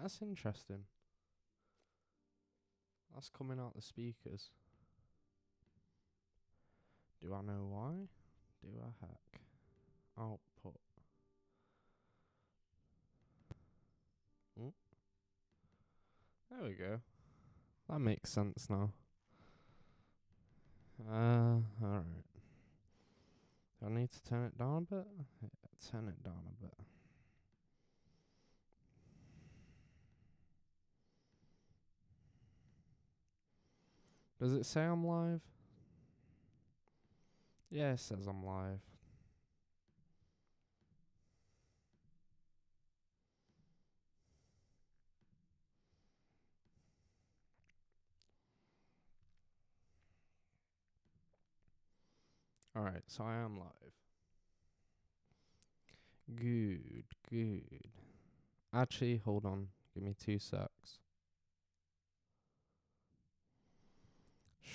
That's interesting. That's coming out the speakers. Do I know why? Do I hack? Output. There we go. That makes sense now. Alright. Do I need to turn it down a bit? Yeah, turn it down a bit. Does it say I'm live? Yeah, it says I'm live. Alright, so I am live. Good. Actually, hold on. Give me 2 secs.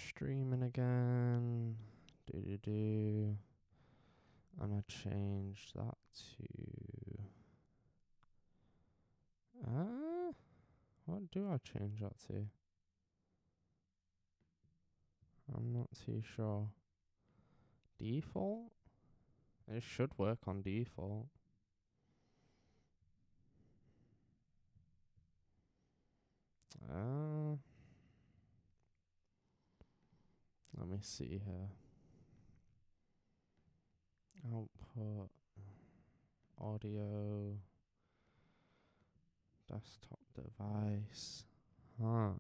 Streaming again. And I change that to... what do I change that to? I'm not too sure. Default? It should work on default. Let me see here. Output. Audio. Desktop device. Sound.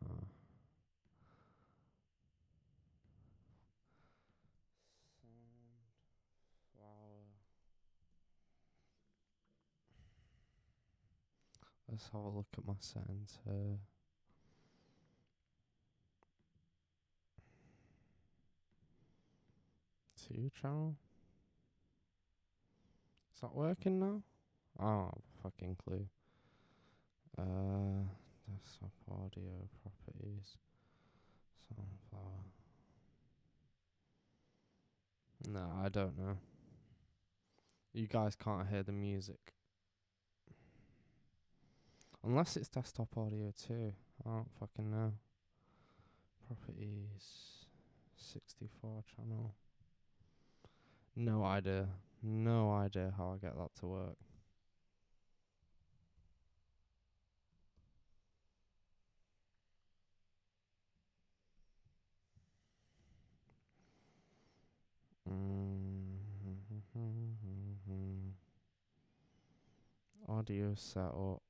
Flower. Let's have a look at my settings here. Two channel. Is that working now? Oh, fucking clue. Desktop audio properties. Sunflower. No, I don't know. You guys can't hear the music. Unless it's desktop audio too. I don't fucking know. Properties. 64 channel. No idea. No idea how I get that to work. Audio setup.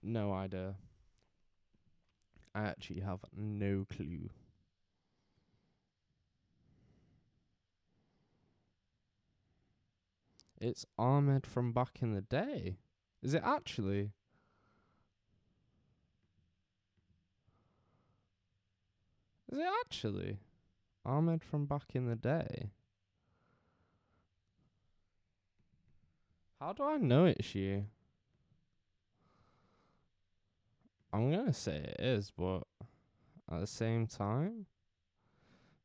No idea. I actually have no clue. It's Ahmed from back in the day. Is it actually? Is it actually? Ahmed from back in the day? How do I know it's you? I'm gonna say it is, but at the same time,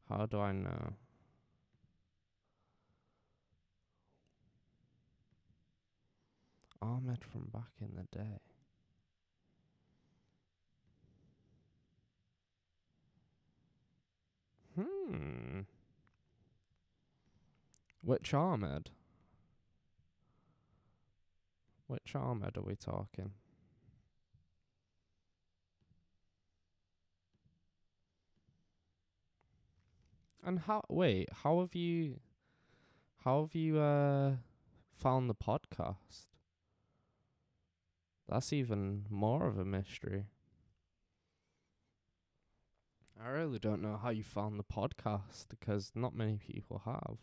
how do I know? Ahmed from back in the day. Which Ahmed? Which Ahmed are we talking? And how have you found the podcast? That's even more of a mystery. I really don't know how you found the podcast because not many people have.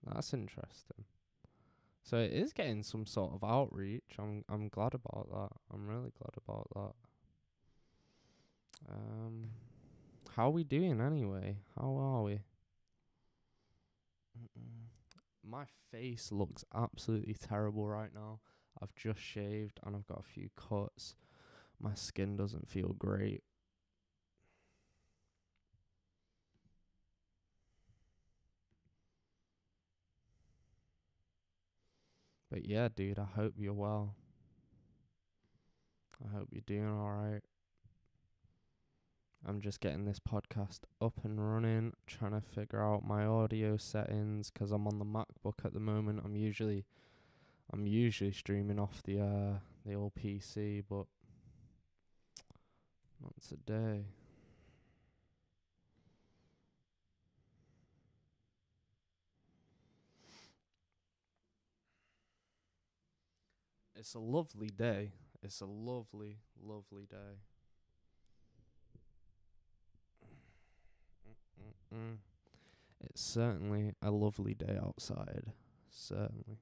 That's interesting. So it is getting some sort of outreach. I'm glad about that. I'm really glad about that. How are we doing anyway? How are we? My face looks absolutely terrible right now. I've just shaved and I've got a few cuts. My skin doesn't feel great. But yeah, dude, I hope you're well. I hope you're doing alright. I'm just getting this podcast up and running, trying to figure out my audio settings 'cause I'm on the MacBook at the moment. I'm usually streaming off the old PC, but not today. It's a lovely day. It's a lovely, lovely day. Mm-mm. It's certainly a lovely day outside. Certainly.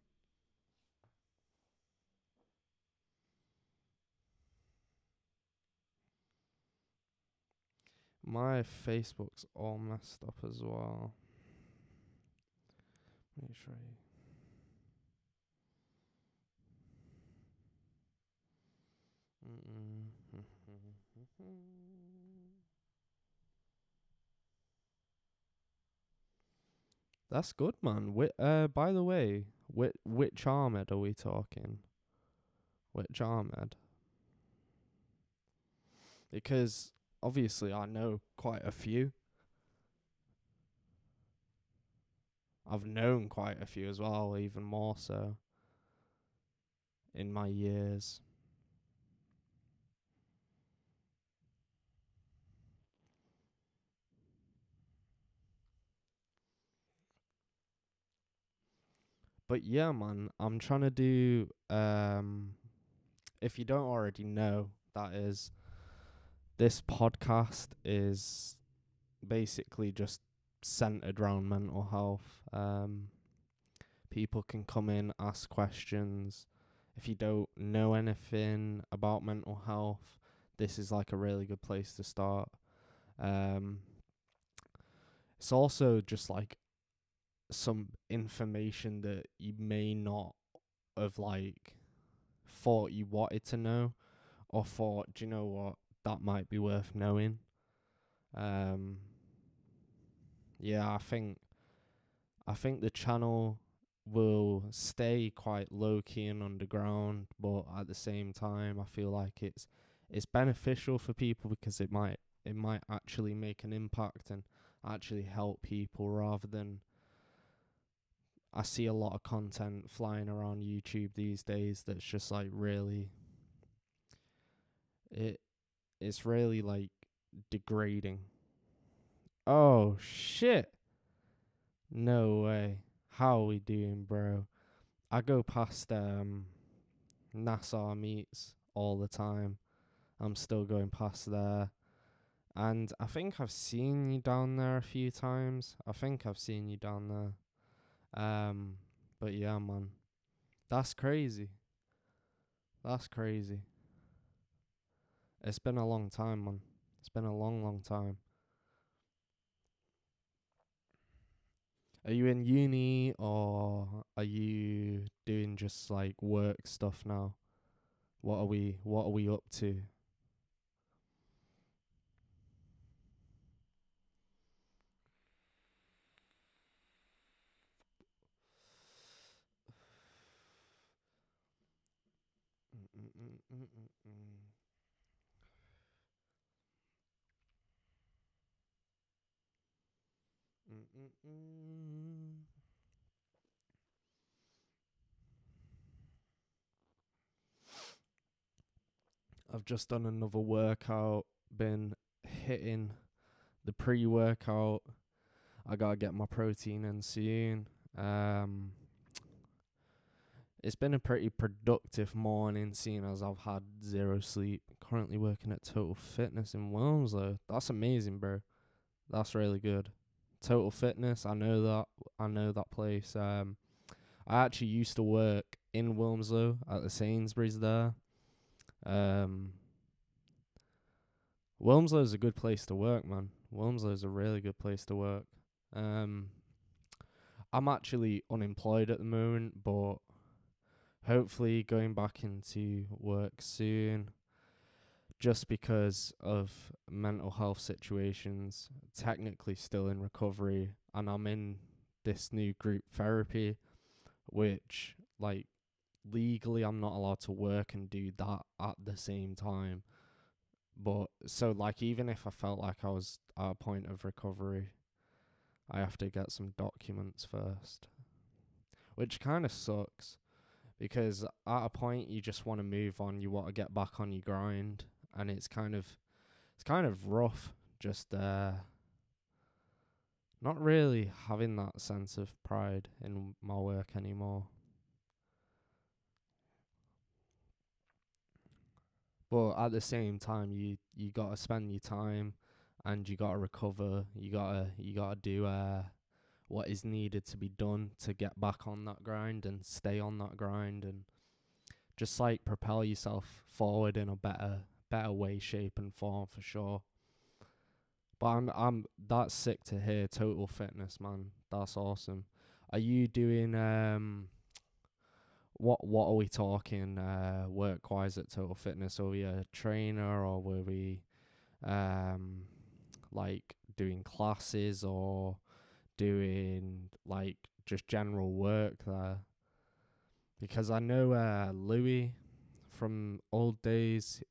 My Facebook's all messed up as well. Make sure you. That's good, man. By the way, which Ahmed are we talking? Which Ahmed? Because obviously I know quite a few. I've known quite a few as well, even more so in my years. But yeah, man, I'm trying to do if you don't already know, that is this podcast is basically just centered around mental health. People can come in, ask questions. If you don't know anything about mental health, this is like a really good place to start. Um, it's also just like some information that you may not have like thought you wanted to know or thought, do you know what, that might be worth knowing. Um, yeah, I think the channel will stay quite low key and underground, but at the same time, I feel like it's beneficial for people because it might actually make an impact and actually help people rather than I see a lot of content flying around YouTube these days that's just like really it it's really like degrading. Oh shit. No way. How are we doing, bro? I go past Nassau meets all the time. I'm still going past there. And I think I've seen you down there a few times. I think I've seen you down there. But yeah, man. That's crazy. That's crazy. It's been a long time, man. It's been a long, long time. Are you in uni or are you doing just like work stuff now? What are we up to? Mm-mm-mm-mm-mm. Mm-mm-mm. I've just done another workout, been hitting the pre-workout. I gotta get my protein in soon. Um, it's been a pretty productive morning, seeing as I've had zero sleep. Currently working at Total Fitness in Wilmslow. That's amazing, bro. That's really good. Total Fitness, I know that. I know that place. I actually used to work in Wilmslow at the Sainsbury's there. Um, Wilmslow's a good place to work, man. Wilmslow's a really good place to work. Um, I'm actually unemployed at the moment, but hopefully going back into work soon. Just because of mental health situations, technically still in recovery, and I'm in this new group therapy, which, like, legally I'm not allowed to work and do that at the same time. But so, like, even if I felt like I was at a point of recovery, I have to get some documents first, which kind of sucks because at a point you just want to move on, you want to get back on your grind, and it's kind of rough just not really having that sense of pride in my work anymore. But at the same time, you gotta spend your time, and you gotta recover. You gotta do what is needed to be done to get back on that grind and stay on that grind, and just like propel yourself forward in a better way, shape, and form for sure. But I'm that's sick to hear. Total Fitness, man. That's awesome. Are you doing what are we talking work wise at Total Fitness? Are we a trainer, or were we um like doing classes, or doing like just general work there? Because I know Louis from old days,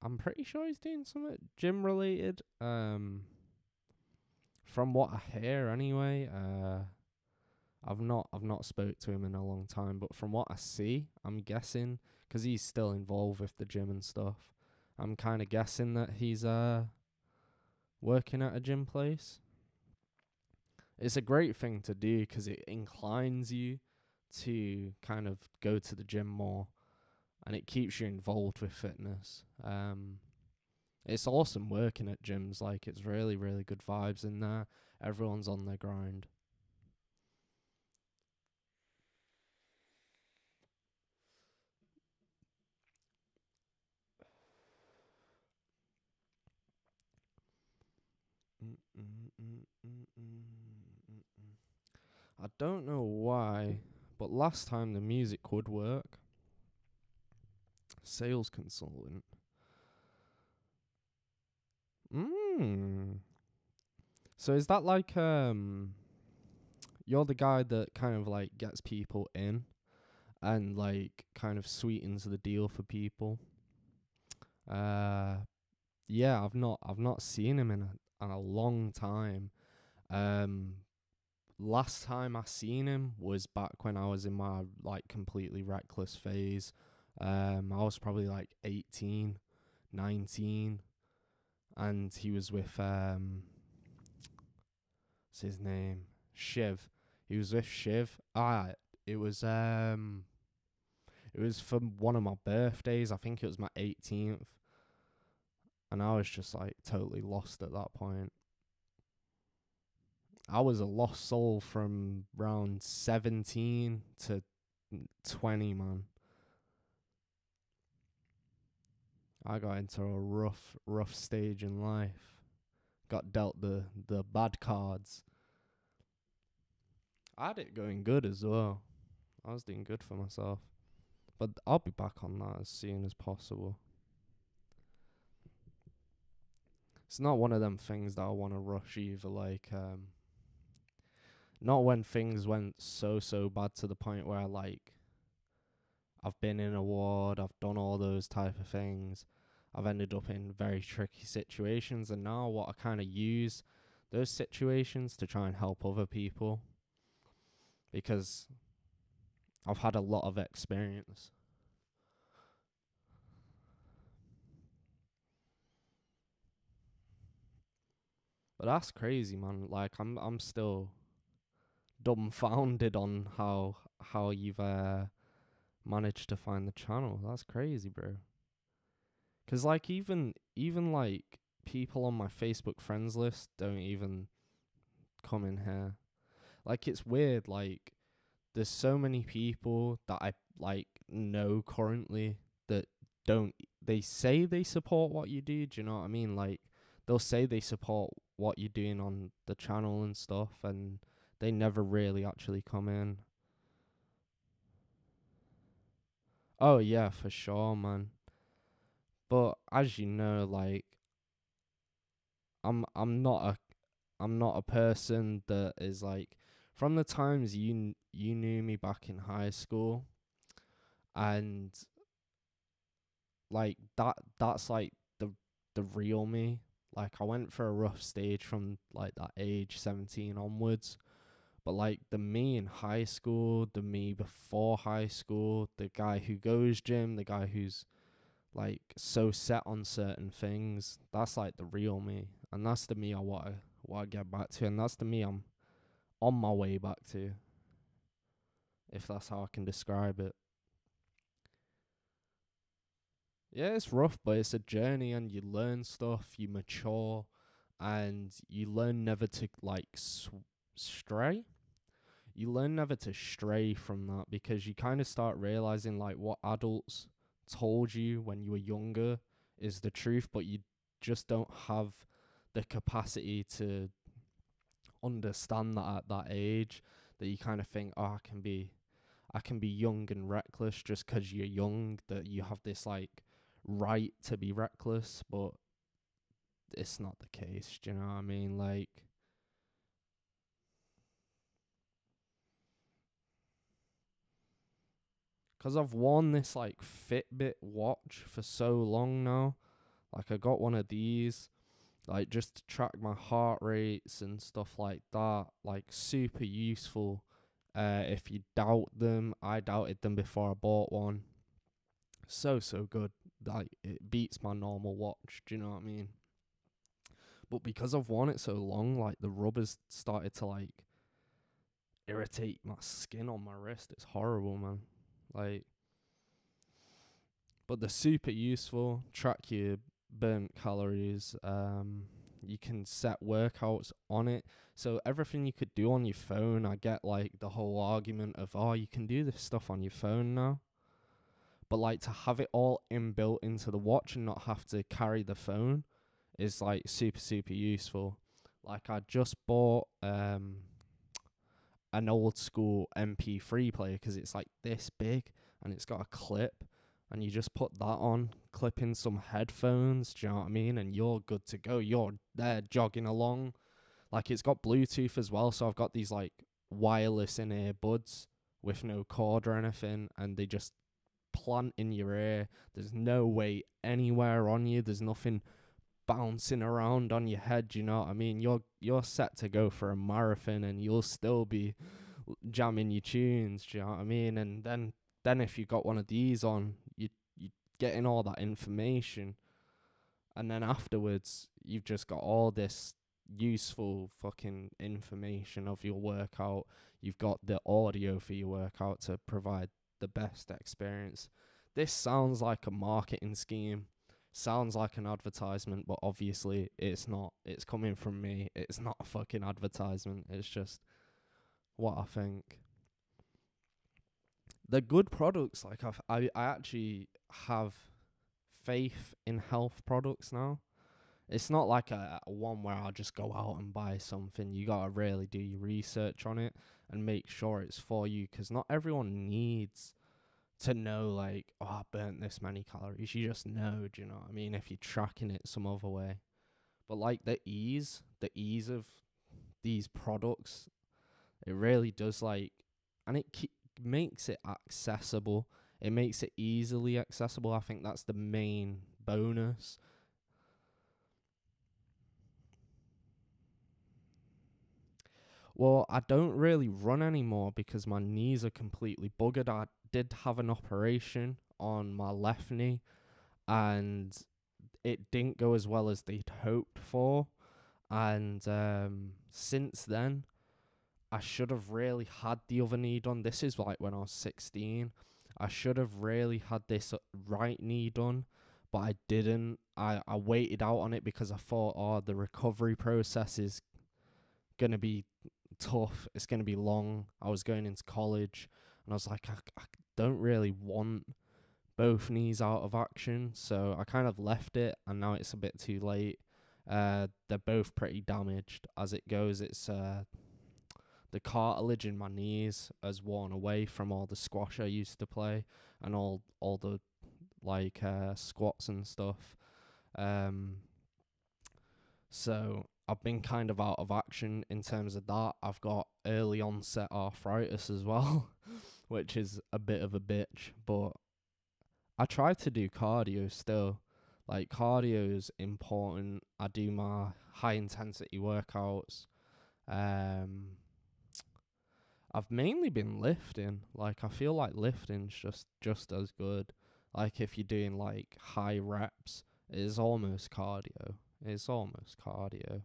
I'm pretty sure he's doing something gym related. From what I hear anyway, I've not spoke to him in a long time, but from what I see, I'm guessing, 'cause he's still involved with the gym and stuff, I'm kind of guessing that he's working at a gym place. It's a great thing to do 'cause it inclines you to kind of go to the gym more, and it keeps you involved with fitness. It's awesome working at gyms. Like, it's really, really good vibes in there. Everyone's on their grind. I don't know why, but last time the music would work. Sales consultant. Mm. So is that like you're the guy that kind of like gets people in and like kind of sweetens the deal for people? Uh yeah, I've not seen him in a long time. Um Last time I seen him was back when I was in my like completely reckless phase. I was probably like 18, 19, and he was with what's his name? Shiv. He was with Shiv. It was it was for one of my birthdays. I think it was my 18th, and I was just like totally lost at that point. I was a lost soul from round 17 to 20, man. I got into a rough stage in life. Got dealt the bad cards. I had it going good as well. I was doing good for myself. But I'll be back on that as soon as possible. It's not one of them things that I want to rush either. Like, not when things went so bad to the point where like I've been in a ward, I've done all those type of things. I've ended up in very tricky situations, and now what I kind of use those situations to try and help other people, because I've had a lot of experience. But that's crazy, man. Like I'm still dumbfounded on how you've managed to find the channel. That's crazy, bro. 'Cause like even like people on my Facebook friends list don't even come in here. Like it's weird. Like there's so many people that I like know currently that don't. They say they support what you do. Do you know what I mean? Like they'll say they support what you're doing on the channel and stuff, and they never really actually come in. Oh yeah, for sure, man. But as you know, like I'm not a person that is like from the times you knew me back in high school, and like that's like the real me. Like I went for a rough stage from like that age 17 onwards, but like the me in high school, the me before high school, the guy who goes gym, the guy who's like so set on certain things, that's like the real me, and that's the me I want to get back to, and that's the me I'm on my way back to, if that's how I can describe it. Yeah, it's rough, but it's a journey, and you learn stuff, you mature, and you learn never to like stray. You learn never to stray from that, because you kind of start realizing like what adults told you when you were younger is the truth, but you just don't have the capacity to understand that at that age. That you kind of think, oh, I can be young and reckless just 'cause you're young, that you have this like right to be reckless, but it's not the case. Do you know what I mean? Like, 'cause I've worn this like Fitbit watch for so long now. Like I got one of these, like just to track my heart rates and stuff like that. Like super useful. If you doubt them, I doubted them before I bought one. So good. Like it beats my normal watch. Do you know what I mean? But because I've worn it so long, like the rubbers started to like irritate my skin on my wrist. It's horrible, man. Like, but they're super useful. Track your burnt calories. You can set workouts on it. So everything you could do on your phone, I get like the whole argument of, oh, you can do this stuff on your phone now. But like to have it all inbuilt into the watch and not have to carry the phone is like super useful. Like I just bought an old school MP3 player, 'cause it's like this big and it's got a clip, and you just put that on, clip in some headphones, do you know what I mean? And you're good to go. You're there jogging along. Like it's got Bluetooth as well, so I've got these like wireless in ear buds with no cord or anything, and they just plant in your ear. There's no weight anywhere on you. There's nothing bouncing around on your head, you know what I mean? You're set to go for a marathon, and you'll still be jamming your tunes, do you know what I mean? And then if you got one of these on, you getting all that information, and then afterwards you've just got all this useful fucking information of your workout. You've got the audio for your workout to provide the best experience. This sounds like a marketing scheme, sounds like an advertisement, but obviously it's not. It's coming from me. It's not a fucking advertisement. It's just what I think. They're good products. Like I actually have faith in health products now. It's not like a one where I'll just go out and buy something. You gotta really do your research on it and make sure it's for you, 'cause not everyone needs to know like, oh, I burnt this many calories. You just know, do you know what I mean? If you're tracking it some other way. But like the ease of these products, it really does like, and it makes it accessible. It makes it easily accessible. I think that's the main bonus. Well, I don't really run anymore because my knees are completely buggered. I did have an operation on my left knee, and it didn't go as well as they'd hoped for. And since then, I should have really had the other knee done. This is like when I was 16. I should have really had this right knee done, but I didn't. I waited out on it because I thought, oh, the recovery process is going to be tough. It's going to be long. I was going into college, and I was like, I don't really want both knees out of action. So I kind of left it, and now it's a bit too late. They're both pretty damaged as it goes. It's the cartilage in my knees has worn away from all the squash I used to play and all the like squats and stuff. So I've been kind of out of action in terms of that. I've got early onset arthritis as well, which is a bit of a bitch, but I try to do cardio still. Like, cardio is important. I do my high intensity workouts. I've mainly been lifting. Like, I feel like lifting's just as good. Like, if you're doing like high reps, it is almost cardio. It's almost cardio.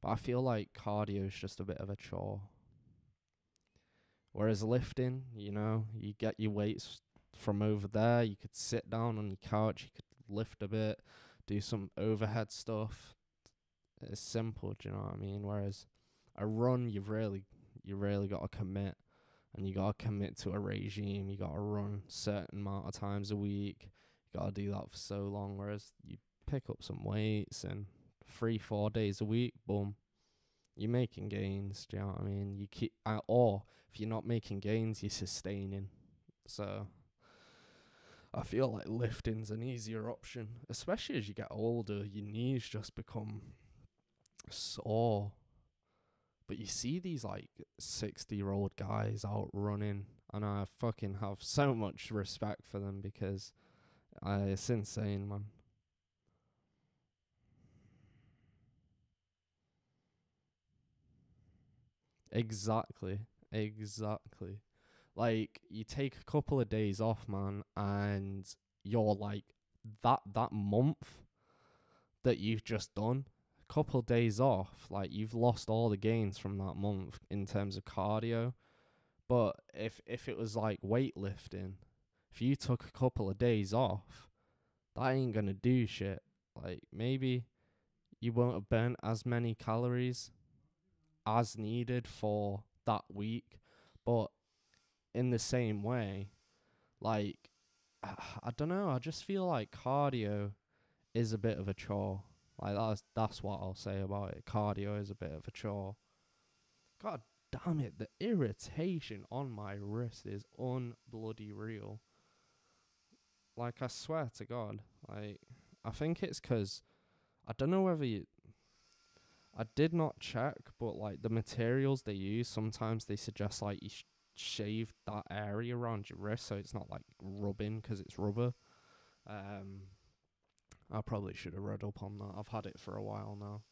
But I feel like cardio is just a bit of a chore. Whereas lifting, you get your weights from over there. You could sit down on your couch. You could lift a bit, do some overhead stuff. It's simple, do you know what I mean? Whereas a run, you really got to commit. And you got to commit to a regime. You got to run certain amount of times a week. You got to do that for so long. Whereas you pick up some weights and 3-4 days a week, boom, you're making gains. Do you know what I mean? You keep, or if you're not making gains, you're sustaining. So I feel like lifting's an easier option, especially as you get older. Your knees just become sore. But you see these like 60-year-old guys out running, and I fucking have so much respect for them because it's insane, man. Exactly. Like, you take a couple of days off, man, and you're like, that month that you've just done, a couple of days off, like, you've lost all the gains from that month in terms of cardio. But if it was like weightlifting, if you took a couple of days off, that ain't gonna do shit. Like, maybe you won't have burnt as many calories as needed for that week, but in the same way, like, I don't know, I just feel like cardio is a bit of a chore. Like, that's what I'll say about it. Cardio is a bit of a chore. God damn it, the irritation on my wrist is unbloody real. Like, I swear to God, like, I think it's 'cause I don't know whether I did not check, but like the materials they use, sometimes they suggest like you shave that area around your wrist so it's not like rubbing 'cause it's rubber. I probably should have read up on that. I've had it for a while now.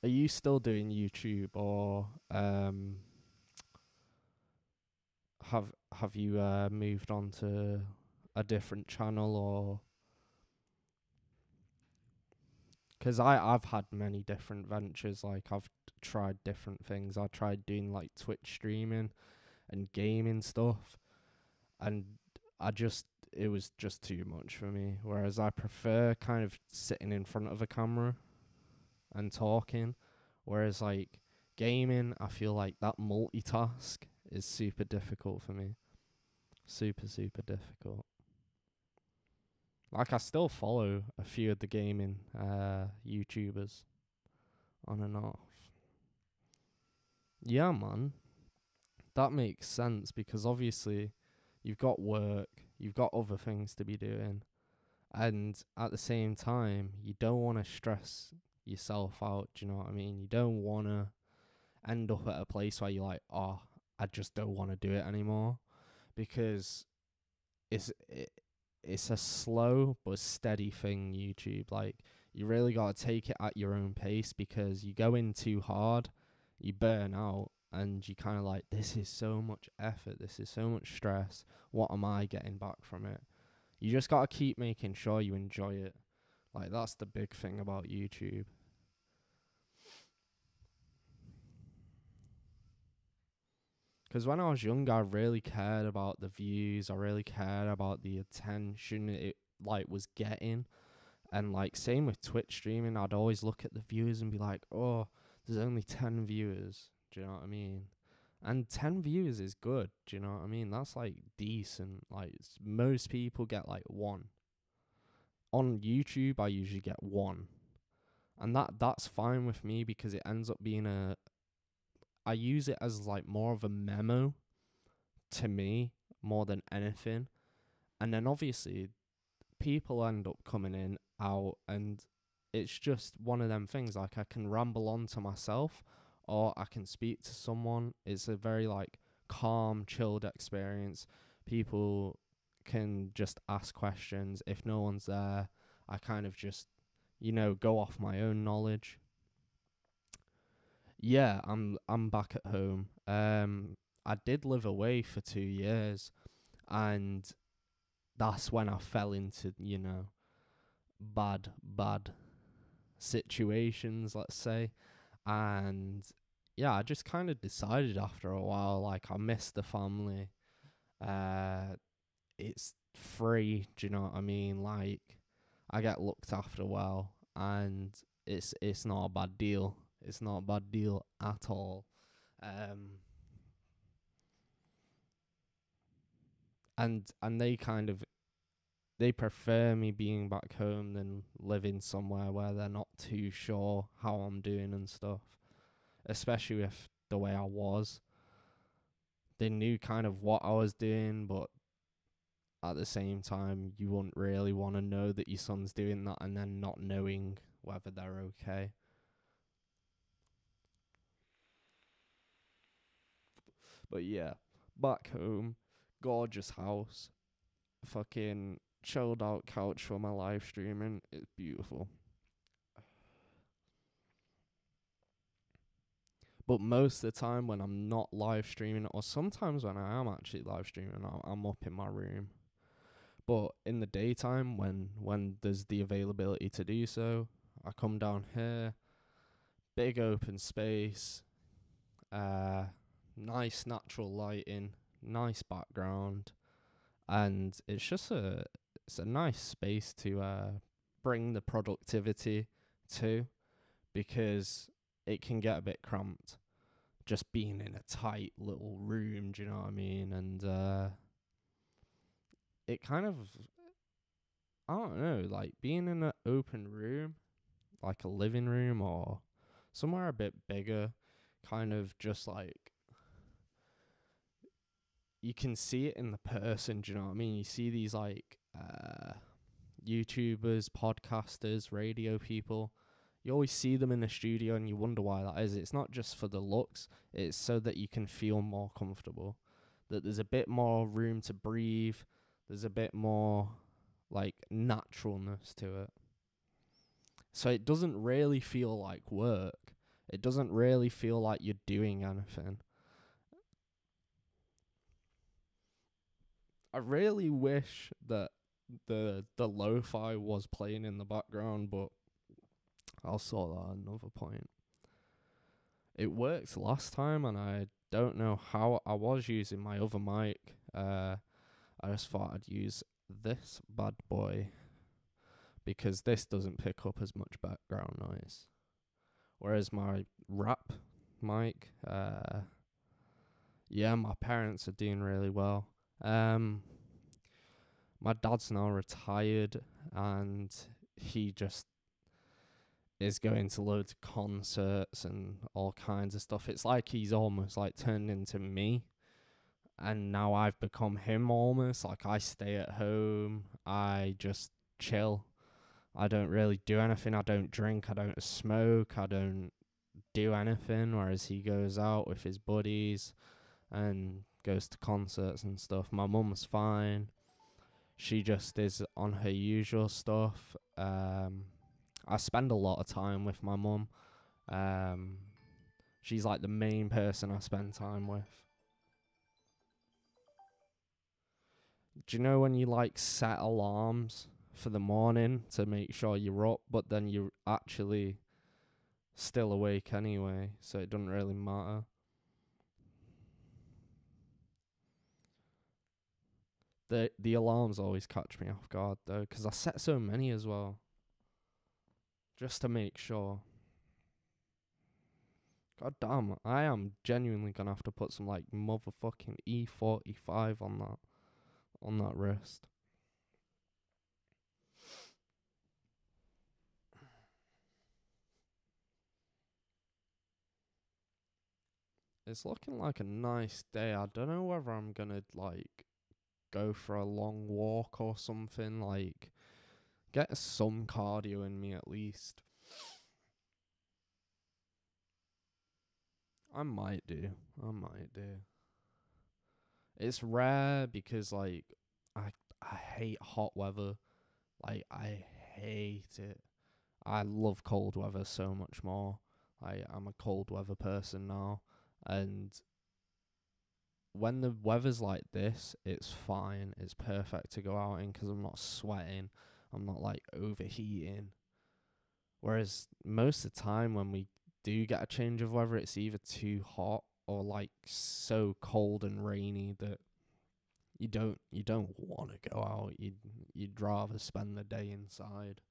Are you still doing YouTube, or have you moved on to a different channel? Or 'cause I've had many different ventures. Like, I've tried different things. I tried doing like Twitch streaming and gaming stuff, and it was just too much for me. Whereas I prefer kind of sitting in front of a camera and talking. Whereas like gaming, I feel like that multitask is super difficult for me. Super difficult. Like, I still follow a few of the gaming YouTubers on and off. Yeah, man. That makes sense because obviously you've got work, you've got other things to be doing, and at the same time, you don't want to stress yourself out. Do you know what I mean? You don't want to end up at a place where you're like, oh, I just don't want to do it anymore, because it's a slow but steady thing, YouTube. Like, you really got to take it at your own pace, because you go in too hard, you burn out, and you kind of like, this is so much effort, this is so much stress, what am I getting back from it? You just gotta keep making sure you enjoy it. Like, that's the big thing about YouTube. Because when I was young, I really cared about the views. I really cared about the attention it like was getting. And like same with Twitch streaming, I'd always look at the viewers and be like, oh, there's only 10 viewers. Do you know what I mean? And 10 viewers is good. Do you know what I mean? That's like decent. Like most people get like 1. On YouTube, I usually get 1. And that's fine with me because it ends up being I use it as like more of a memo to me more than anything. And then obviously people end up coming in, out, and it's just one of them things. Like I can ramble on to myself or I can speak to someone. It's a very like calm, chilled experience. People can just ask questions. If no one's there, I kind of just, go off my own knowledge. Yeah, I'm back at home. I did live away for 2 years, and that's when I fell into, bad situations, let's say. And yeah, I just kind of decided after a while, like, I miss the family. It's free, do you know what I mean? Like, I get looked after well, and it's not a bad deal. It's not a bad deal at all. And they prefer me being back home than living somewhere where they're not too sure how I'm doing and stuff. Especially with the way I was. They knew kind of what I was doing, but at the same time, you wouldn't really want to know that your son's doing that and then not knowing whether they're okay. But yeah, back home, gorgeous house, fucking chilled out couch for my live streaming. It's beautiful. But most of the time when I'm not live streaming, or sometimes when I am actually live streaming, I'm up in my room. But in the daytime, when there's the availability to do so, I come down here, big open space, nice natural lighting, nice background, and it's a nice space to bring the productivity to, because it can get a bit cramped just being in a tight little room, do you know what I mean? And it kind of, I don't know, like being in an open room, like a living room or somewhere a bit bigger, kind of just like, you can see it in the person, do you know what I mean? You see these like YouTubers, podcasters, radio people. You always see them in the studio and you wonder why that is. It's not just for the looks, it's so that you can feel more comfortable. That there's a bit more room to breathe. There's a bit more like naturalness to it. So it doesn't really feel like work. It doesn't really feel like you're doing anything. I really wish that the lo-fi was playing in the background, but I'll sort that at another point. It worked last time, and I don't know how. I was using my other mic. I just thought I'd use this bad boy because this doesn't pick up as much background noise. Whereas my rap mic, yeah, my parents are doing really well. My dad's now retired, and he just is going to loads of concerts and all kinds of stuff. It's like he's almost like turned into me, and now I've become him almost. Like, I stay at home, I just chill. I don't really do anything. I don't drink, I don't smoke, I don't do anything, whereas he goes out with his buddies and goes to concerts and stuff. My mum's fine. She just is on her usual stuff. I spend a lot of time with my mum. She's like the main person I spend time with. Do you know when you like set alarms for the morning to make sure you're up, but then you're actually still awake anyway, so it doesn't really matter? The alarms always catch me off guard though, 'cause I set so many as well, just to make sure. God damn, I am genuinely gonna have to put some like motherfucking E45 on that wrist. It's looking like a nice day. I don't know whether I'm gonna like go for a long walk or something, like get some cardio in me at least. I might do. I might do. It's rare because like I hate hot weather. Like I hate it. I love cold weather so much more. I'm a cold weather person now, and when the weather's like this, it's fine. It's perfect to go out in 'cause I'm not sweating. I'm not like overheating. Whereas most of the time when we do get a change of weather, it's either too hot or like so cold and rainy that you don't want to go out. You'd rather spend the day inside.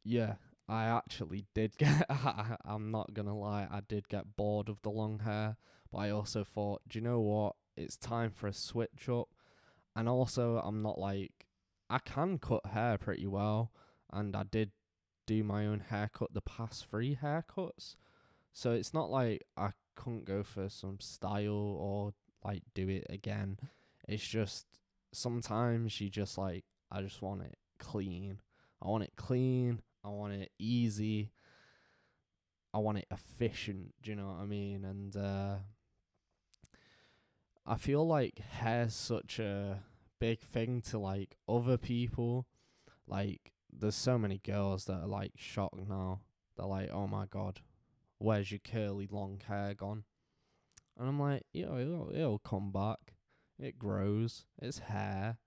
Yeah, I actually did get. I'm not gonna lie, I did get bored of the long hair, but I also thought, do you know what? It's time for a switch up. And also, I'm not like I can cut hair pretty well, and I did do my own haircut the past 3 haircuts. So it's not like I couldn't go for some style or like do it again. It's just sometimes you just like I just want it clean. I want it clean. I want it easy. I want it efficient. Do you know what I mean? And I feel like hair's such a big thing to like other people. Like there's so many girls that are like shocked now. They're like, "Oh my god, where's your curly long hair gone?" And I'm like, "Yo, it'll come back. It grows. It's hair."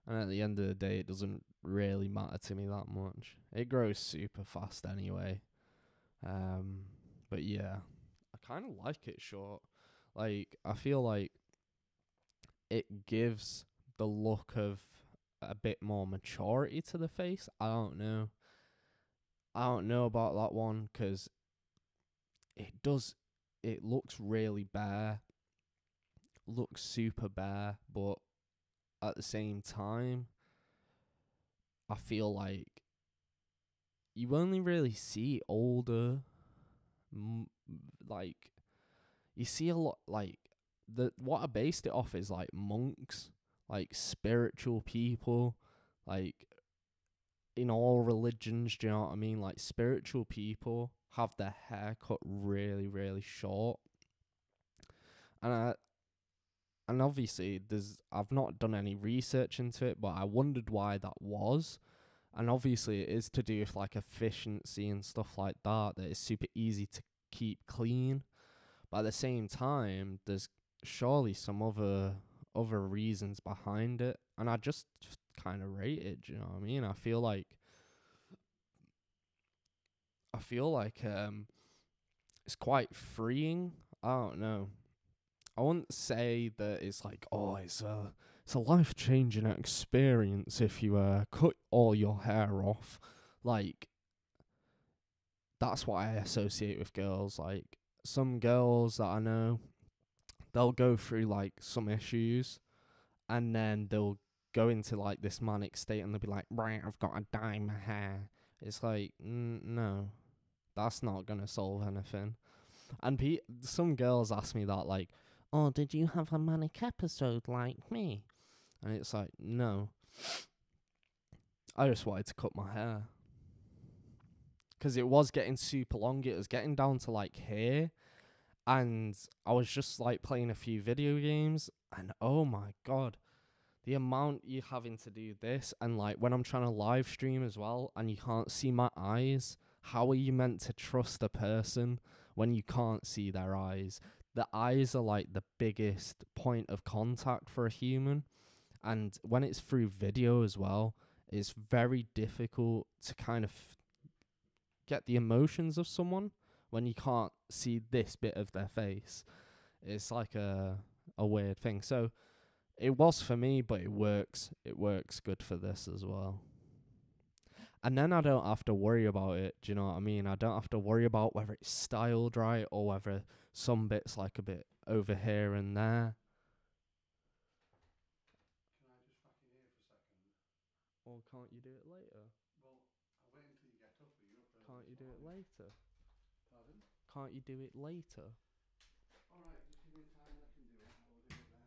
And at the end of the day, it doesn't really matter to me that much. It grows super fast anyway. Um, but yeah, I kind of like it short. Like I feel like it gives the look of a bit more maturity to the face. I don't know. I don't know about that one 'cause it does. It looks really bare, looks super bare, but at the same time, I feel like you only really see older, m- like you see a lot like the what I based it off is like monks, like spiritual people, like in all religions, do you know what I mean? Like spiritual people have their hair cut really, really short. And obviously I've not done any research into it, but I wondered why that was. And obviously it is to do with like efficiency and stuff like that, that it's super easy to keep clean. But at the same time, there's surely some other reasons behind it. And I just kind of rate it, do you know what I mean? I feel like it's quite freeing. I don't know. I wouldn't say that it's like, oh, it's a life changing experience if you cut all your hair off. Like that's what I associate with girls. Like some girls that I know, they'll go through like some issues, and then they'll go into like this manic state, and they'll be like, right, I've got to dye my hair. It's like, no, that's not gonna solve anything. And some girls ask me that, like, oh, did you have a manic episode like me? And it's like, no. I just wanted to cut my hair. Because it was getting super long. It was getting down to like here. And I was just like playing a few video games. And oh my God. The amount you having to do this. And like when I'm trying to live stream as well. And you can't see my eyes. How are you meant to trust a person when you can't see their eyes? The eyes are like the biggest point of contact for a human. And when it's through video as well, it's very difficult to kind of get the emotions of someone when you can't see this bit of their face. It's like a weird thing. So it was for me, but it works. It works good for this as well. And then I don't have to worry about it. Do you know what I mean? I don't have to worry about whether it's styled right or whether some bits like a bit over here and there. Can I just back in here for a second? Or can't you do it later? Well, I'll wait until you get up. Are you up early Can't you this do it morning? later? Pardon? Can't you do it later? Alright, just give me time and I can do it. I will do it then.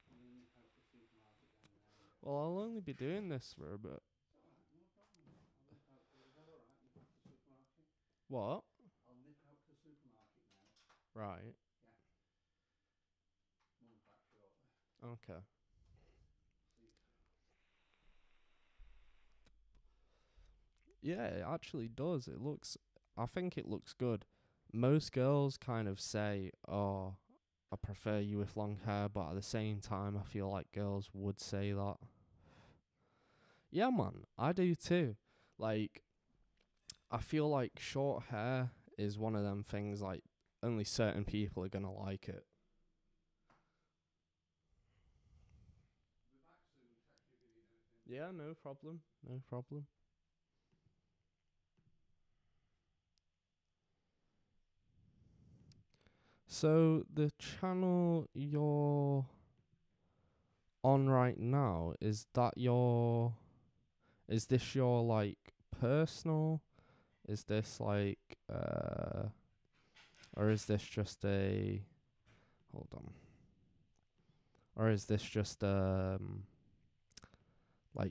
I'm going to nip out to the supermarket down there and get Well, I'll only be doing this for a bit. It's alright, no problem. I'll nip out to, is that alright? Nip out to the supermarket? What? I'll nip out to the supermarket now. Right. Yeah. Mum back shortly. Okay. See you soon. Yeah, it actually does. I think it looks good. Most girls kind of say, oh, I prefer you with long hair, but at the same time, I feel like girls would say that. Yeah, man, I do too. Like, I feel like short hair is one of them things, like, only certain people are gonna like it. I'll be back soon. Text you if you need anything. Yeah, no problem. No problem. So, the channel you're on right now, is this your, like, personal? Is this, like, or is this just a, hold on. Or is this just, like,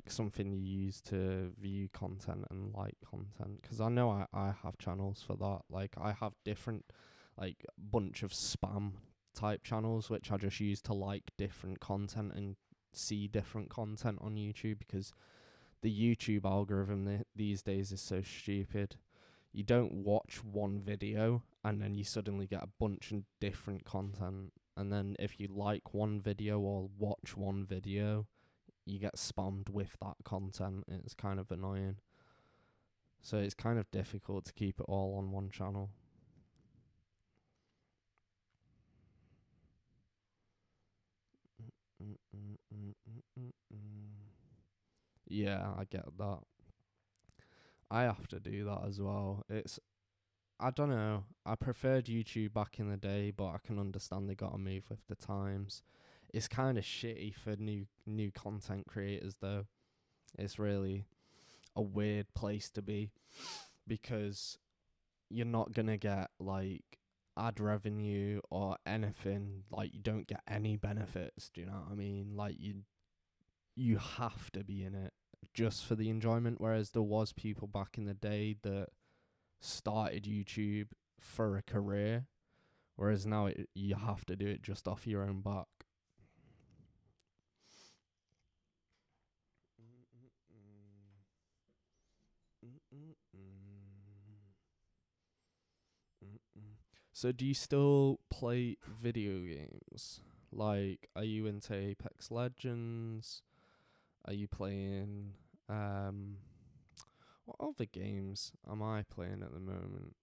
something you use to view content and like content? Because I know I have channels for that. Like, I have different, like, bunch of spam type channels, which I just use to like different content and see different content on YouTube, because the YouTube algorithm these days is so stupid. You don't watch one video and then you suddenly get a bunch of different content. And then if you like one video or watch one video, you get spammed with that content. It's kind of annoying. So it's kind of difficult to keep it all on one channel. Yeah, I get that. I have to do that as well. I don't know. I preferred YouTube back in the day, but I can understand they gotta move with the times. It's kind of shitty for new content creators though. It's really a weird place to be, because you're not gonna get like ad revenue or anything. Like, you don't get any benefits. Do you know what I mean? Like, you have to be in it just for the enjoyment. Whereas there was people back in the day that started YouTube for a career, whereas now you have to do it just off your own back. So do you still play video games? Like, are you into Apex Legends? Are you playing what other games am I playing at the moment?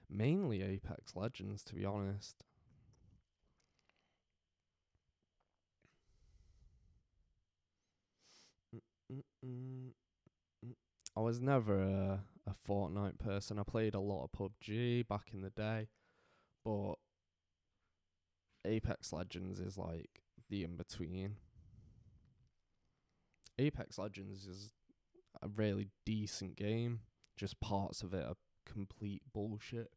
Mainly Apex Legends, to be honest. I was never a Fortnite person. I played a lot of PUBG back in the day, but Apex Legends is like the in between. Apex Legends is a really decent game. Just parts of it are complete bullshit.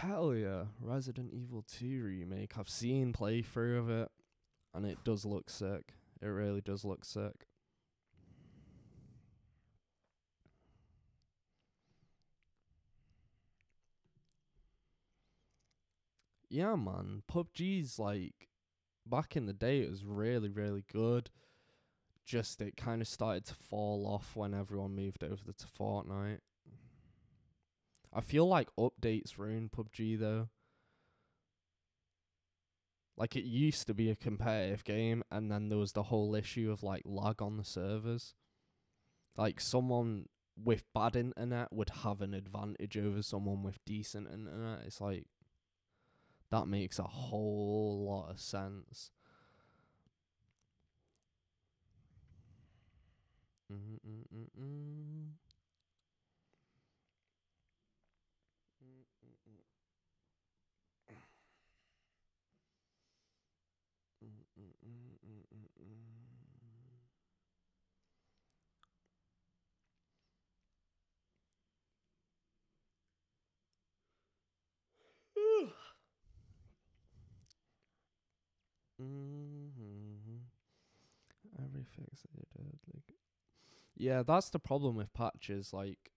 Hell yeah, Resident Evil 2 remake. I've seen playthrough of it, and it does look sick. It really does look sick. Yeah, man. PUBG's like, back in the day, it was really, really good. Just it kind of started to fall off when everyone moved over to Fortnite. I feel like updates ruined PUBG though. Like, it used to be a competitive game, and then there was the whole issue of like lag on the servers. Like, someone with bad internet would have an advantage over someone with decent internet. It's like, that makes a whole lot of sense. Every fix that you did, like, yeah, that's the problem with patches. Like,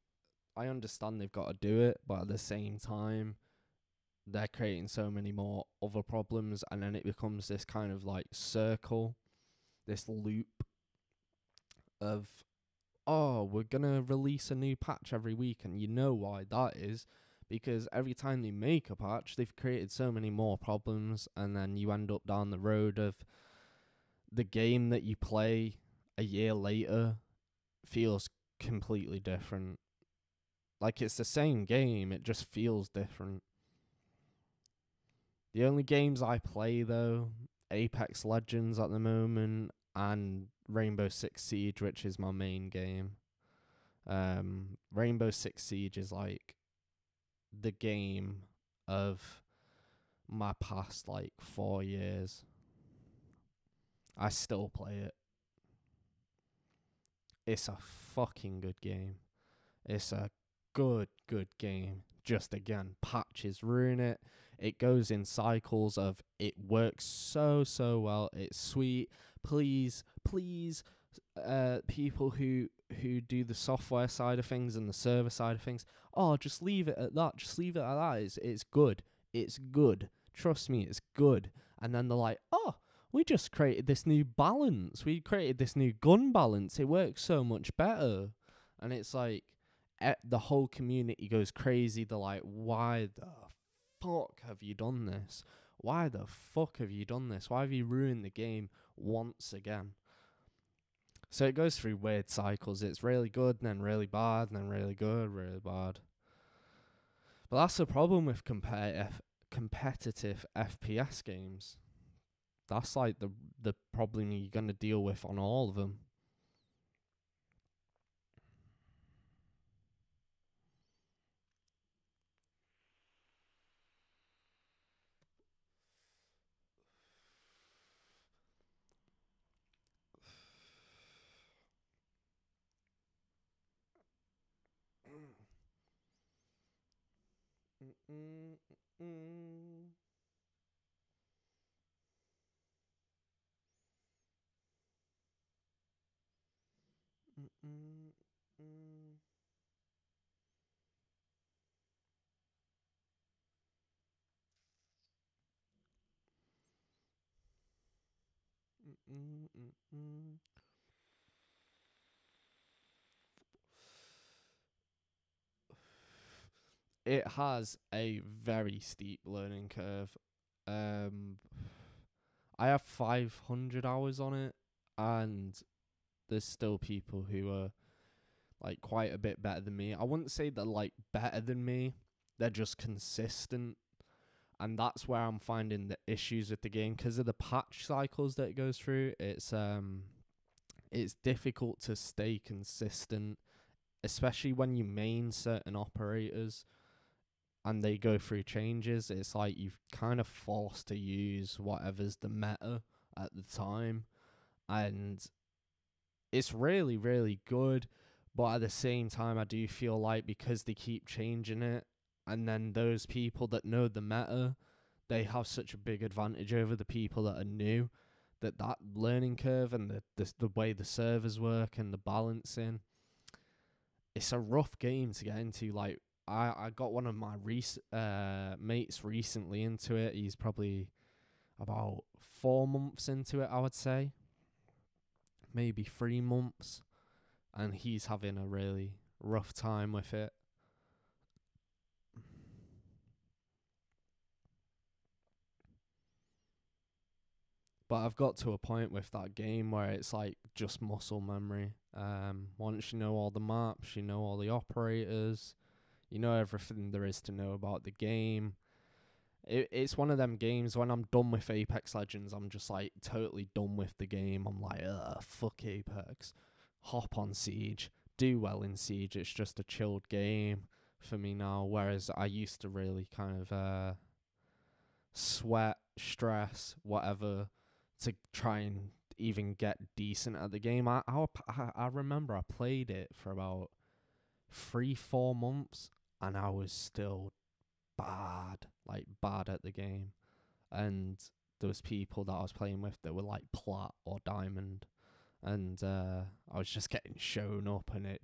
I understand they've got to do it, but at the same time, they're creating so many more other problems, and then it becomes this kind of like circle, this loop of, oh, we're gonna release a new patch every week, and you know why that is, because every time they make a patch, they've created so many more problems, and then you end up down the road of the game that you play a year later feels completely different. Like, it's the same game, it just feels different. The only games I play, though, Apex Legends at the moment, and Rainbow Six Siege, which is my main game. Rainbow Six Siege is like the game of my past like 4 years. I still play it. It's a fucking good game. It's a good game. Just again, patches ruin it. It goes in cycles of, it works so well. It's sweet. Please, people who do the software side of things and the server side of things, oh, just leave it at that. Just leave it at that. It's good. It's good. Trust me, it's good. And then they're like, oh, we just created this new balance. We created this new gun balance. It works so much better. And it's like, the whole community goes crazy. They're like, why the fuck have you done this? Why the fuck have you done this? Why have you ruined the game once again? So it goes through weird cycles. It's really good, and then really bad, and then really good, really bad. But that's the problem with competitive FPS games. That's like the problem you're going to deal with on all of them. It has a very steep learning curve. I have 500 hours on it, and there's still people who are like quite a bit better than me. I wouldn't say they're like better than me. They're just consistent. And that's where I'm finding the issues with the game, because of the patch cycles that it goes through. It's difficult to stay consistent, especially when you main certain operators and they go through changes. It's like you've kind of forced to use whatever's the meta at the time, and it's really, really good. But at the same time, I do feel like because they keep changing it, And then those people that know the meta, they have such a big advantage over the people that are new, that learning curve and the way the servers work and the balancing, it's a rough game to get into. Like, I got one of my mates recently into it. He's probably about 4 months into it, I would say. Maybe 3 months. And he's having a really rough time with it. But I've got to a point with that game where it's like just muscle memory. Once you know all the maps, you know all the operators, you know everything there is to know about the game. It's one of them games when I'm done with Apex Legends, I'm just like totally done with the game. I'm like, fuck Apex. Hop on Siege. Do well in Siege. It's just a chilled game for me now. Whereas I used to really kind of sweat, stress, whatever, to try and even get decent at the game. I remember I played it for about 3-4 months and I was still bad at the game. And there was people that I was playing with that were like plat or diamond, and I was just getting shown up, and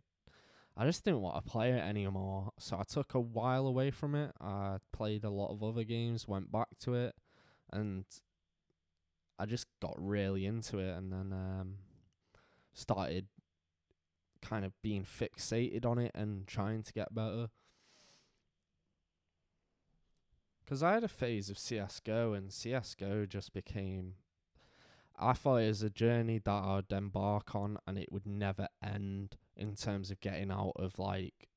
I just didn't want to play it anymore. So I took a while away from it. I played a lot of other games, went back to it, and I just got really into it, and then started kind of being fixated on it and trying to get better. Because I had a phase of CSGO, and CSGO just became... I thought it was a journey that I would embark on, and it would never end in terms of getting out of, like,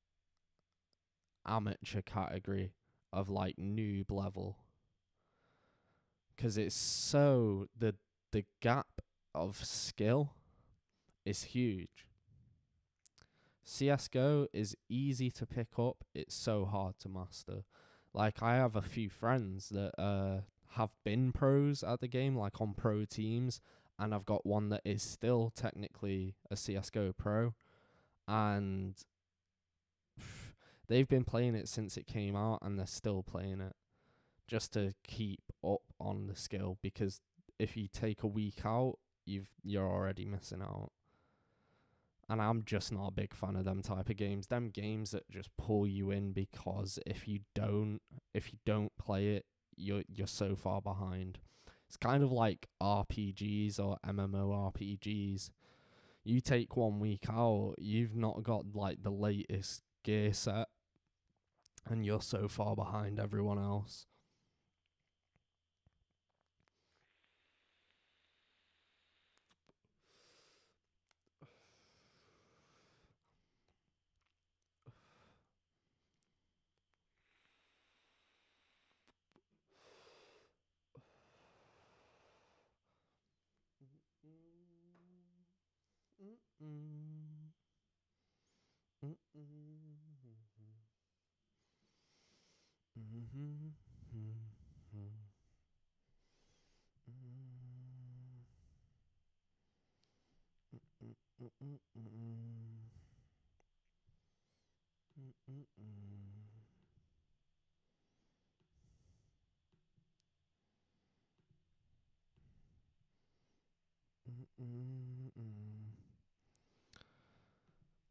amateur category of, like, noob level. Because it's so... The gap of skill is huge. CSGO is easy to pick up. It's so hard to master. Like, I have a few friends that have been pros at the game, like on pro teams, and I've got one that is still technically a CSGO pro, and they've been playing it since it came out, and they're still playing it just to keep up on the skill, because if you take a week out, you're already missing out. And I'm just not a big fan of them type of games. Them games that just pull you in, because if you don't play it, you're so far behind. It's kind of like RPGs or MMORPGs. You take 1 week out, you've not got like the latest gear set, and you're so far behind everyone else.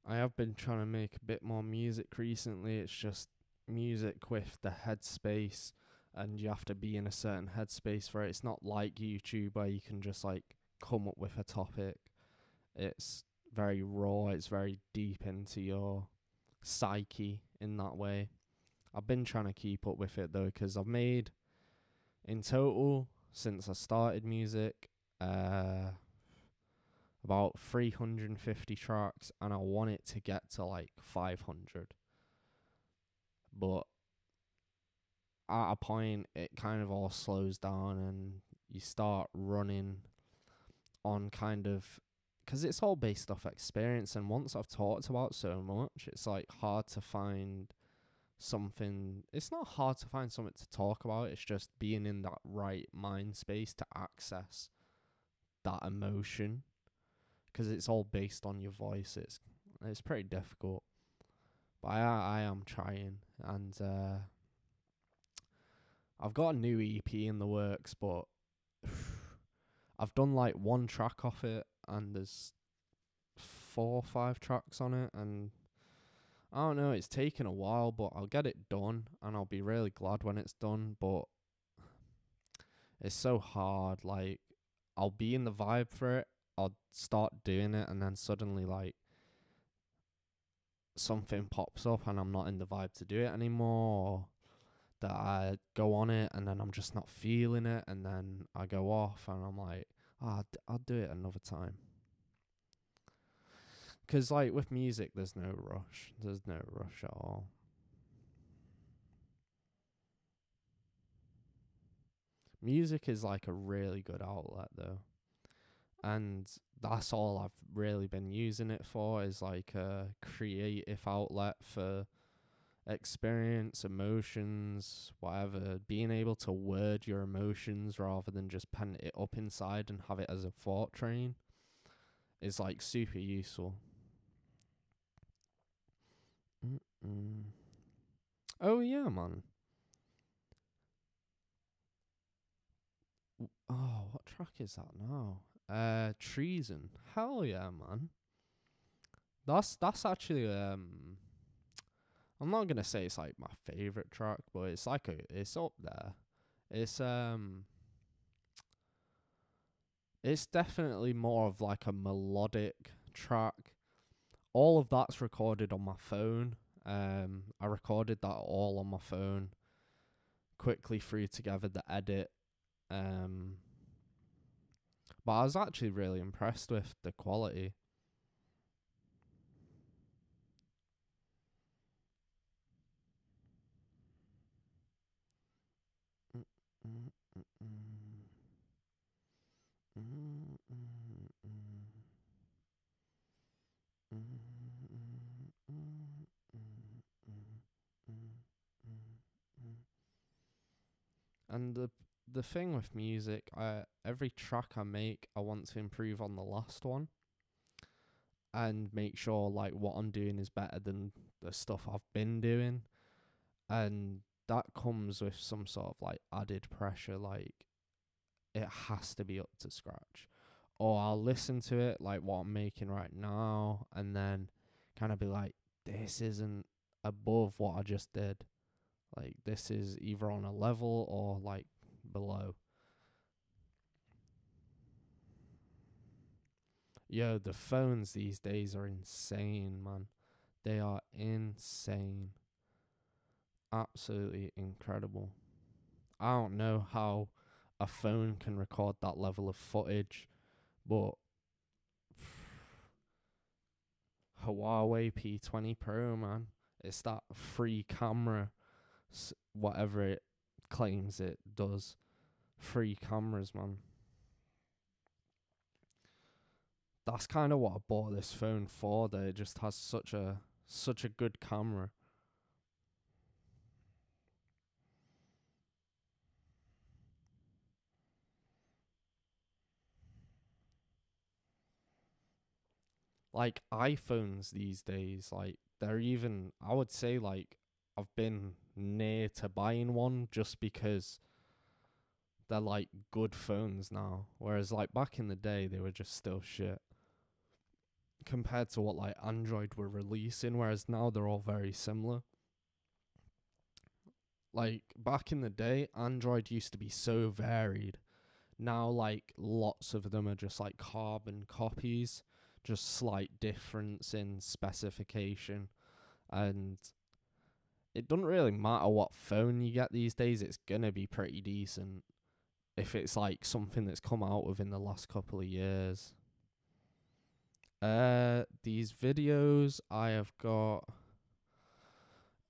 I have been trying to make a bit more music recently. It's just music with the headspace, and you have to be in a certain headspace for it. It's not like YouTube where you can just like come up with a topic. It's very raw. It's very deep into your psyche in that way. I've been trying to keep up with it though, because I've made in total since I started music about 350 tracks, and I want it to get to like 500. But at a point, it kind of all slows down, and you start running on kind of... Because it's all based off experience, and once I've talked about so much, it's like hard to find something... It's not hard to find something to talk about, it's just being in that right mind space to access that emotion, because it's all based on your voice. It's pretty difficult. But I am trying, and I've got a new EP in the works, but I've done like one track off it, and there's 4 or 5 tracks on it, and I don't know, it's taken a while, but I'll get it done, and I'll be really glad when it's done. But it's so hard, like, I'll be in the vibe for it, I'll start doing it, and then suddenly, like, something pops up and I'm not in the vibe to do it anymore, or that I go on it and then I'm just not feeling it, and then I go off and I'm like, I'll do it another time. 'Cause like with music, there's no rush. There's no rush at all. Music is like a really good outlet though. And that's all I've really been using it for, is like a creative outlet for experience, emotions, whatever. Being able to word your emotions rather than just pen it up inside and have it as a thought train is like super useful. Mm-mm. Oh yeah, man. Oh, what track is that now? Treason. Hell yeah, man. That's actually I'm not gonna say it's like my favorite track, but it's like it's up there. It's it's definitely more of like a melodic track. All of that's recorded on my phone. I recorded that all on my phone. Quickly threw together the edit. But I was actually really impressed with the quality. And the thing with music, every track I make, I want to improve on the last one, and make sure like what I'm doing is better than the stuff I've been doing, and that comes with some sort of like added pressure, like it has to be up to scratch. Or I'll listen to it like what I'm making right now, and then kind of be like, this isn't above what I just did. Like this is either on a level or like below. Yo, the phones these days are insane, man. They are insane. Absolutely incredible. I don't know how a phone can record that level of footage, but Huawei P20 Pro, man, it's that free camera, whatever it claims it does. Free cameras, man. That's kind of what I bought this phone for. That it just has such a good camera. Like iPhones these days, like they're even, I would say, like I've been near to buying one just because they're like good phones now. Whereas like back in the day, they were just still shit compared to what like Android were releasing. Whereas now they're all very similar. Like back in the day, Android used to be so varied. Now like lots of them are just like carbon copies, just slight difference in specification, and it doesn't really matter what phone you get these days, it's gonna be pretty decent if it's like something that's come out within the last couple of years. These videos I have got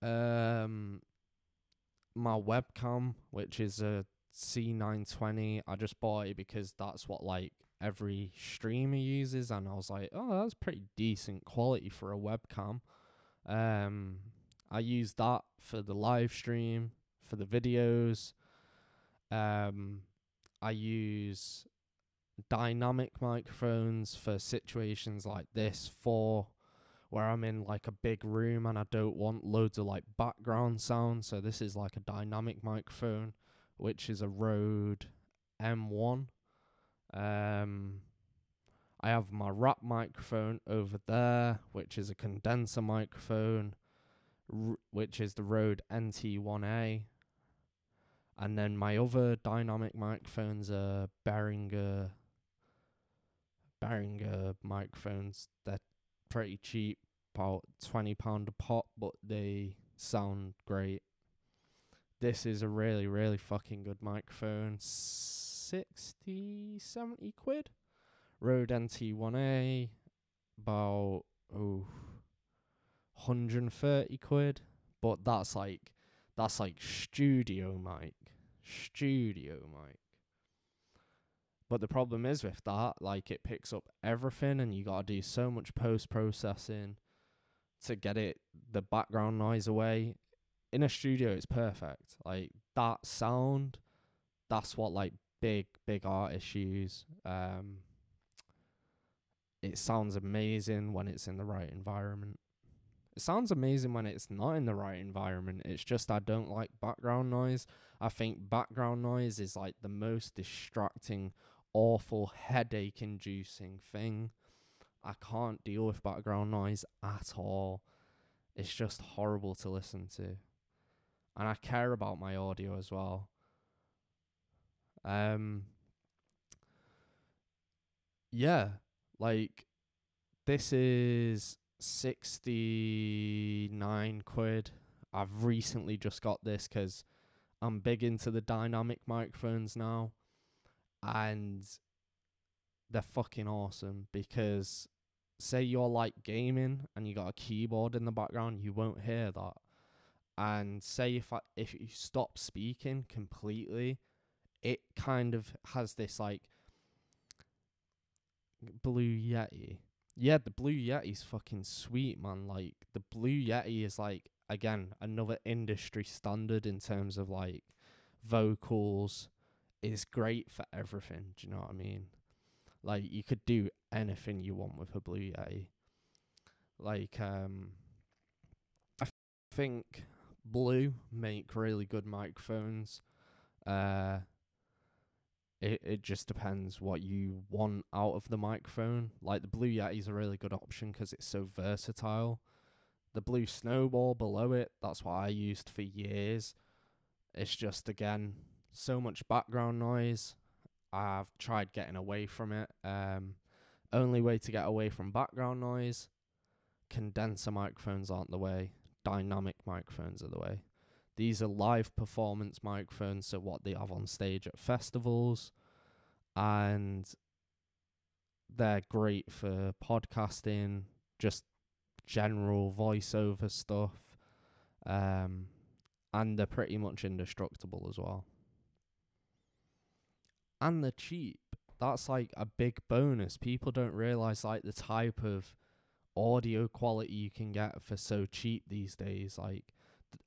my webcam, which is a C920. I just bought it because that's what like every streamer uses, and I was like, oh, that's pretty decent quality for a webcam. I use that for the live stream, for the videos. I use dynamic microphones for situations like this, for where I'm in like a big room and I don't want loads of like background sound. So this is like a dynamic microphone, which is a Rode M1. I have my rap microphone over there, which is a condenser microphone, which is the Rode NT1A. And then my other dynamic microphones are Behringer microphones. They're pretty cheap, about £20 a pop, but they sound great. This is a really, really fucking good microphone. 60, 70 quid. Rode NT1A, about 130 quid. But that's like studio mic. But the problem is with that, like, it picks up everything and you gotta do so much post-processing to get the background noise away. In a studio, it's perfect. Like, that sound, that's what, like, big artists use. It sounds amazing when it's in the right environment. It sounds amazing when it's not in the right environment. It's just I don't like background noise. I think background noise is like the most distracting, awful, headache-inducing thing. I can't deal with background noise at all. It's just horrible to listen to. And I care about my audio as well. Yeah, like, this is 69 quid. I've recently just got this because I'm big into the dynamic microphones now. And they're fucking awesome because say you're like gaming and you got a keyboard in the background, you won't hear that. And say if you stop speaking completely, it kind of has this like Blue Yeti. Yeah, the Blue Yeti's fucking sweet, man. Like, the Blue Yeti is like, again, another industry standard in terms of like vocals. Is great for everything. Do you know what I mean? Like, you could do anything you want with a Blue Yeti. Like, I think Blue make really good microphones. It just depends what you want out of the microphone. Like, the Blue Yeti's a really good option because it's so versatile. The Blue Snowball below it, that's what I used for years. It's just, again, so much background noise. I've tried getting away from it. Only way to get away from background noise, condenser microphones aren't the way. Dynamic microphones are the way. These are live performance microphones, so what they have on stage at festivals. And they're great for podcasting, just general voiceover stuff. And they're pretty much indestructible as well. And they're cheap. That's like a big bonus. People don't realise like the type of audio quality you can get for so cheap these days. Like,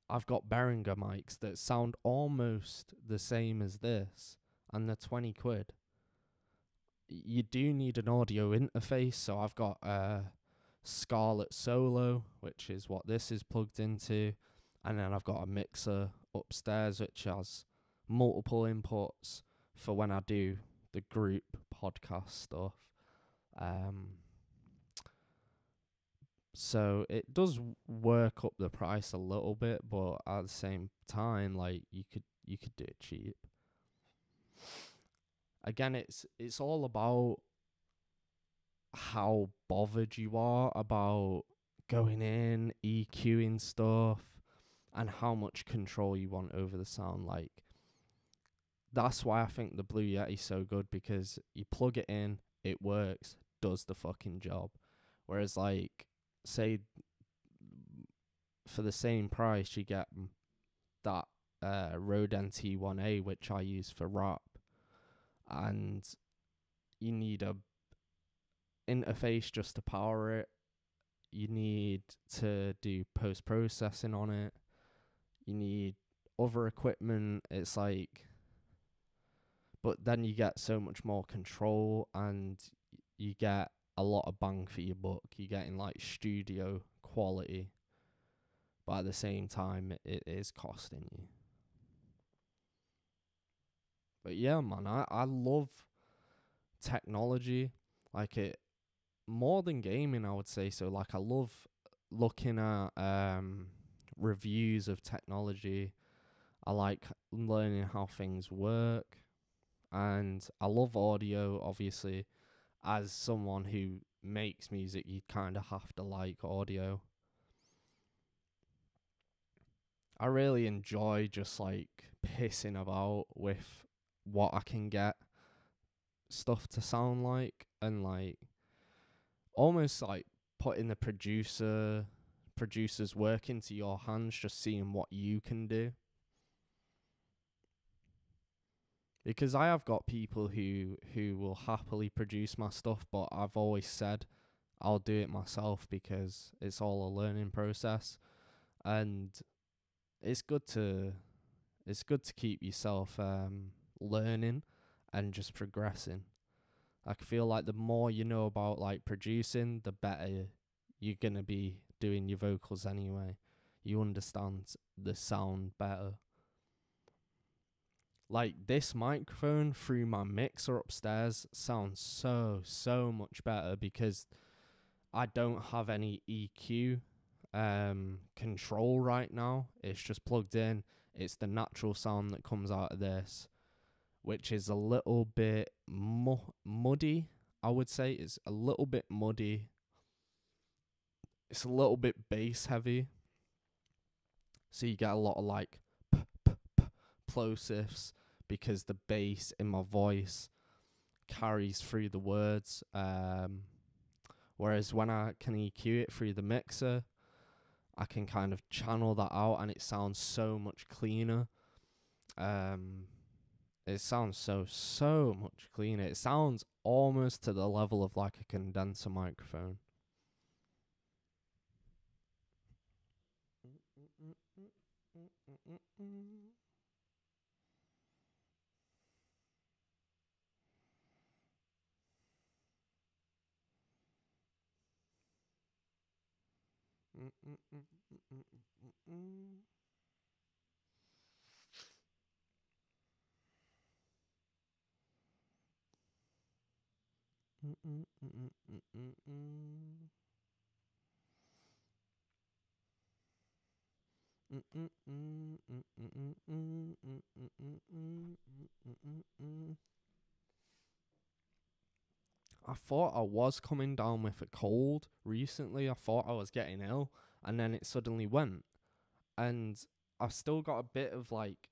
I've got Behringer mics that sound almost the same as this, and they're 20 quid. You do need an audio interface, so I've got Scarlett Solo, which is what this is plugged into, and then I've got a mixer upstairs which has multiple inputs for when I do the group podcast stuff. So it does work up the price a little bit, but at the same time, like, you could do it cheap. Again, it's all about how bothered you are about going in, EQing stuff, and how much control you want over the sound. Like, that's why I think the Blue Yeti's so good, because you plug it in, it works, does the fucking job. Whereas, like, say for the same price you get that Rode NT1A, which I use for rap, and you need a interface just to power it. You need to do post-processing on it. You need other equipment. It's like, but then you get so much more control, and you get a lot of bang for your buck. You're getting like studio quality, but at the same time, it is costing you. But yeah, man, I love technology. Like, it more than gaming, I would say. So like, I love looking at reviews of technology. I like learning how things work, and I love audio. Obviously, as someone who makes music, you kind of have to like audio. I really enjoy just like pissing about with what I can get stuff to sound like, and like almost like putting the producer's work into your hands, just seeing what you can do. Because I have got people who will happily produce my stuff, but I've always said I'll do it myself because it's all a learning process, and it's good to keep yourself learning and just progressing. I feel like the more you know about like producing, the better you're gonna be doing your vocals anyway. You understand the sound better. Like, this microphone through my mixer upstairs sounds so much better because I don't have any EQ control right now. It's just plugged in. It's the natural sound that comes out of this, which is a little bit muddy, I would say. It's a little bit muddy. It's a little bit bass heavy. So you get a lot of like plosives because the bass in my voice carries through the words. Whereas when I can EQ it through the mixer, I can kind of channel that out and it sounds so much cleaner. It sounds so much cleaner. It sounds almost to the level of like a condenser microphone. I thought I was coming down with a cold recently. I thought I was getting ill, and then it suddenly went. And I've still got a bit of like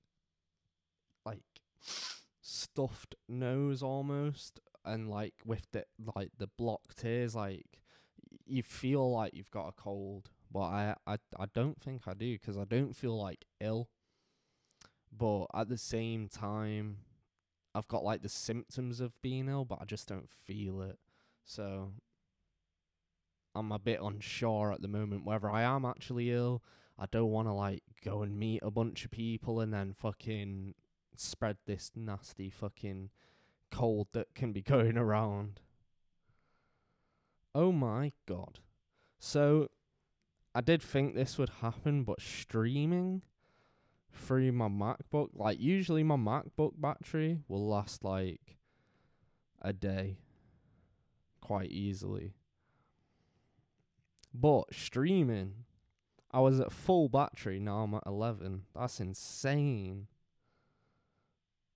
stuffed nose almost, and like with the blocked ears, like you feel like you've got a cold, but I don't think I do, because I don't feel like ill, but at the same time I've got like the symptoms of being ill, but I just don't feel it. So I'm a bit unsure at the moment whether I am actually ill. I don't want to like go and meet a bunch of people and then fucking spread this nasty fucking cold that can be going around. Oh my god. So I did think this would happen, but streaming through my MacBook, like usually my MacBook battery will last like a day quite easily. But streaming, I was at full battery, now I'm at 11. That's insane.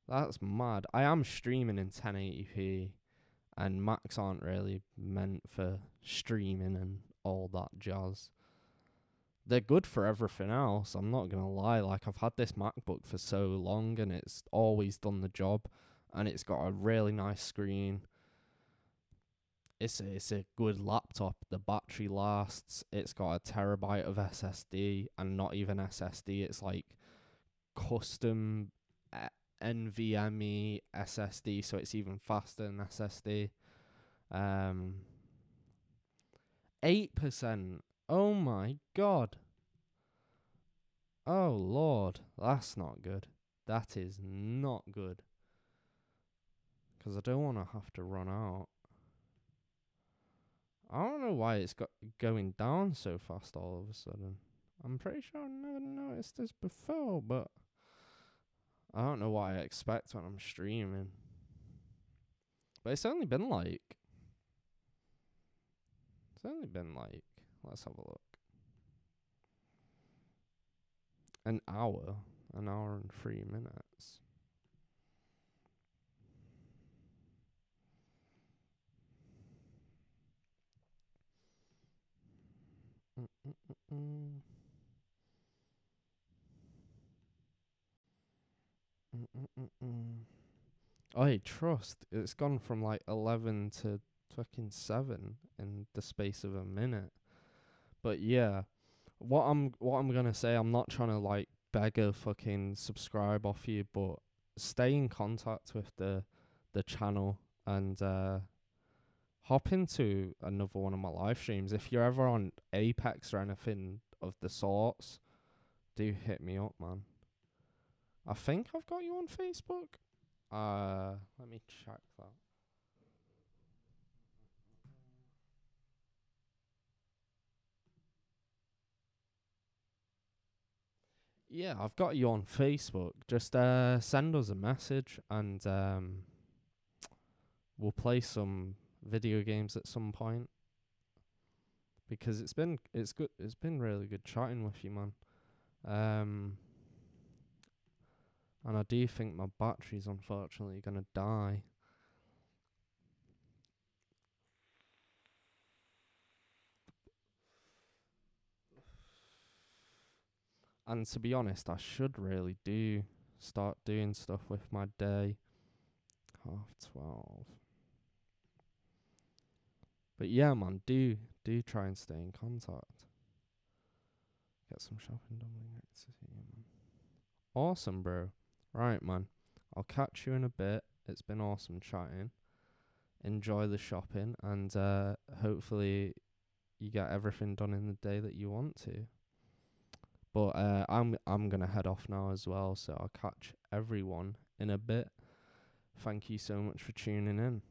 That's mad. I am streaming in 1080p, and Macs aren't really meant for streaming and all that jazz. They're good for everything else, I'm not gonna lie. Like, I've had this MacBook for so long and it's always done the job, and it's got a really nice screen. It's a good laptop. The battery lasts. It's got a terabyte of SSD, and not even SSD. It's like custom NVMe SSD, so it's even faster than SSD. 8%. Oh my god. Oh lord, that's not good. That is not good. Because I don't want to have to run out. I don't know why it's got going down so fast all of a sudden. I'm pretty sure I never noticed this before, but I don't know what I expect when I'm streaming. But it's only been like let's have a look. An hour and 3 minutes. Mm-mm-mm-mm. Mm-mm-mm-mm. Oh, hey, trust. It's gone from like 11 to fucking 7 in the space of a minute. But yeah, what I'm gonna say, I'm not trying to like beg a fucking subscribe off you, but stay in contact with the channel and hop into another one of my live streams. If you're ever on Apex or anything of the sorts, do hit me up, man. I think I've got you on Facebook. Let me check that. Yeah, I've got you on Facebook. Just send us a message and we'll play some video games at some point. Because it's been really good chatting with you, man. And I do think my battery's unfortunately gonna die. And to be honest, I should really do start doing stuff with my day. 12:30. But yeah, man, do try and stay in contact. Get some shopping done when you get to see you, man. Awesome, bro. Right, man. I'll catch you in a bit. It's been awesome chatting. Enjoy the shopping, and hopefully you get everything done in the day that you want to. But I'm gonna head off now as well, so I'll catch everyone in a bit. Thank you so much for tuning in.